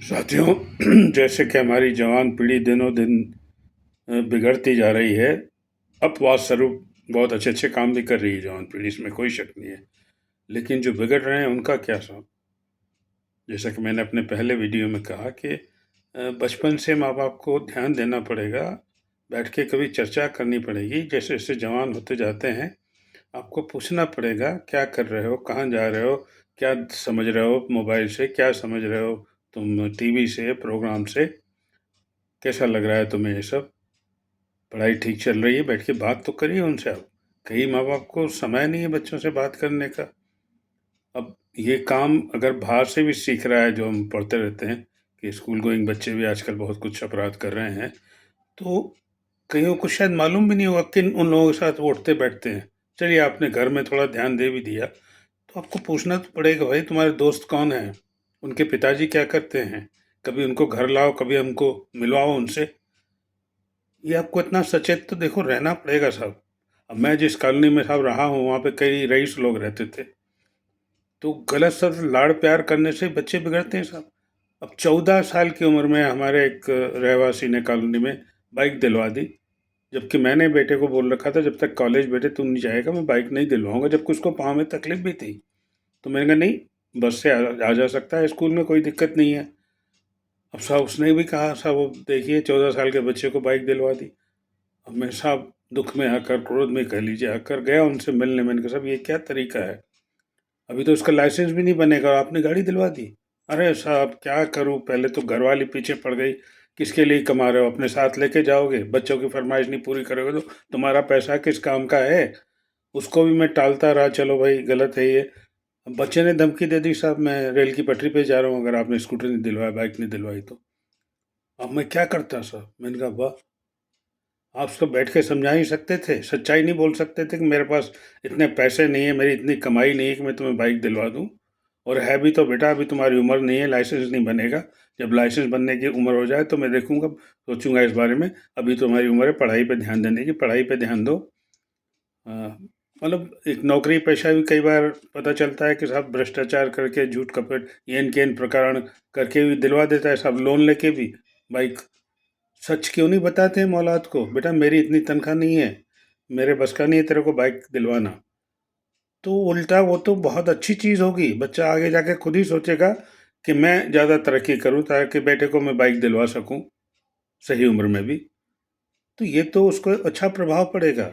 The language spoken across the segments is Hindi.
साथियों, जैसे कि हमारी जवान पीढ़ी दिनों दिन बिगड़ती जा रही है। अपवाद स्वरूप बहुत अच्छे अच्छे काम भी कर रही है जवान पीढ़ी, इसमें कोई शक नहीं है। लेकिन जो बिगड़ रहे हैं उनका क्या साहब? जैसा कि मैंने अपने पहले वीडियो में कहा कि बचपन से माँ बाप को ध्यान देना पड़ेगा, बैठ के कभी चर्चा करनी पड़ेगी। जैसे जैसे जवान होते जाते हैं आपको पूछना पड़ेगा, क्या कर रहे हो, कहाँ जा रहे हो, क्या समझ रहे हो मोबाइल से, क्या समझ रहे हो तुम टीवी से, प्रोग्राम से, कैसा लग रहा है तुम्हें ये सब? पढ़ाई ठीक चल रही है? बैठ के बात तो करिए उनसे आप। कई माँ बाप को समय नहीं है बच्चों से बात करने का। अब ये काम अगर बाहर से भी सीख रहा है, जो हम पढ़ते रहते हैं कि स्कूल गोइंग बच्चे भी आजकल बहुत कुछ अपराध कर रहे हैं, तो कईयों को शायद मालूम भी नहीं होगा किन उन लोगों के साथ वो उठते बैठते हैं। चलिए, आपने घर में थोड़ा ध्यान दे भी दिया, तो आपको पूछना तो पड़ेगा, भाई तुम्हारे दोस्त कौन हैं, उनके पिताजी क्या करते हैं, कभी उनको घर लाओ, कभी हमको मिलवाओ उनसे। ये आपको इतना सचेत तो देखो रहना पड़ेगा साहब। अब मैं जिस कॉलोनी में साहब रहा हूँ, वहाँ पे कई रईस लोग रहते थे, तो गलत सलत लाड़ प्यार करने से बच्चे बिगड़ते हैं साहब। अब 14 साल की उम्र में हमारे एक रहवासी ने कॉलोनी में बाइक दिलवा दी, जबकि मैंने बेटे को बोल रखा था जब तक कॉलेज बेटे तू नहीं जाएगा मैं बाइक नहीं दिलवाऊंगा, जबकि उसको पाँव में तकलीफ भी थी। तो मैंने कहा नहीं, बस से आ जा सकता है स्कूल में, कोई दिक्कत नहीं है। अब साहब उसने भी कहा, साहब वो देखिए 14 साल के बच्चे को बाइक दिलवा दी। अब मैं साहब दुख में आकर, क्रोध में कह लीजिए, आकर गया उनसे मिलने। मैंने कहा साहब ये क्या तरीका है, अभी तो उसका लाइसेंस भी नहीं बनेगा और आपने गाड़ी दिलवा दी। अरे साहब क्या करूं, पहले तो घरवाली पीछे पड़ गई, किसके लिए कमा रहे हो, अपने साथ लेके जाओगे, बच्चों की फरमाइश नहीं पूरी करोगे तो तुम्हारा पैसा किस काम का है। उसको भी मैं टालता रहा, चलो भाई गलत है ये। अब बच्चे ने धमकी दे दी, साहब मैं रेल की पटरी पे जा रहा हूँ अगर आपने स्कूटर नहीं दिलवाया, बाइक नहीं दिलवाई तो। अब मैं क्या करता साहब? मैंने कहा वाह, आप उसको बैठ के समझा ही सकते थे, सच्चाई नहीं बोल सकते थे कि मेरे पास इतने पैसे नहीं है, मेरी इतनी कमाई नहीं है कि मैं तुम्हें बाइक दिलवा दूँ। और है भी तो बेटा, अभी तुम्हारी उम्र नहीं है, लाइसेंस नहीं बनेगा। जब लाइसेंस बनने की उम्र हो जाए तो मैं देखूंगा, सोचूंगा इस बारे में। अभी तो तुम्हारी उम्र है पढ़ाई पे ध्यान देने की, पढ़ाई पे ध्यान दो। मतलब एक नौकरी पेशा भी कई बार पता चलता है कि साहब भ्रष्टाचार करके, झूठ कपट, येन केन प्रकरण करके भी दिलवा देता है साहब, लोन लेके भी बाइक। सच क्यों नहीं बताते हैं औलाद को, बेटा मेरी इतनी तनख्वाह नहीं है, मेरे बस का नहीं है तेरे को बाइक दिलवाना। तो उल्टा वो तो बहुत अच्छी चीज़ होगी, बच्चा आगे जाके खुद ही सोचेगा कि मैं ज़्यादा तरक्की करूं ताकि बेटे को मैं बाइक दिलवा सकूं सही उम्र में भी। तो ये तो उसको अच्छा प्रभाव पड़ेगा।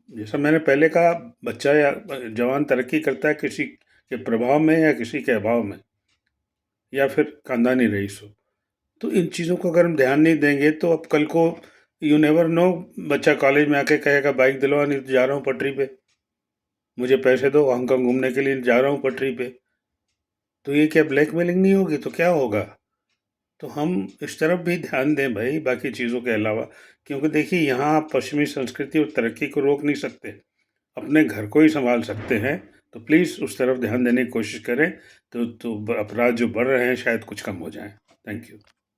जैसा मैंने पहले कहा, बच्चा या जवान तरक्की करता है किसी के प्रभाव में या किसी के अभाव में, या फिर खानदानी रईस हो। तो इन चीज़ों को अगर हम ध्यान नहीं देंगे तो अब कल को यू नेवर नो, बच्चा कॉलेज में आके कहेगा बाइक दिलवा, नहीं तो जा रहा हूँ पटरी पे, मुझे पैसे दो, हांगकांग घूमने के लिए जा रहा हूँ पटरी पे। तो ये क्या ब्लैकमेलिंग नहीं होगी तो क्या होगा? तो हम इस तरफ भी ध्यान दें भाई, बाकी चीज़ों के अलावा। क्योंकि देखिए, यहाँ आप पश्चिमी संस्कृति और तरक्की को रोक नहीं सकते, अपने घर को ही संभाल सकते हैं। तो प्लीज़ उस तरफ ध्यान देने की कोशिश करें, तो अपराध जो बढ़ रहे हैं शायद कुछ कम हो जाएं। Thank you.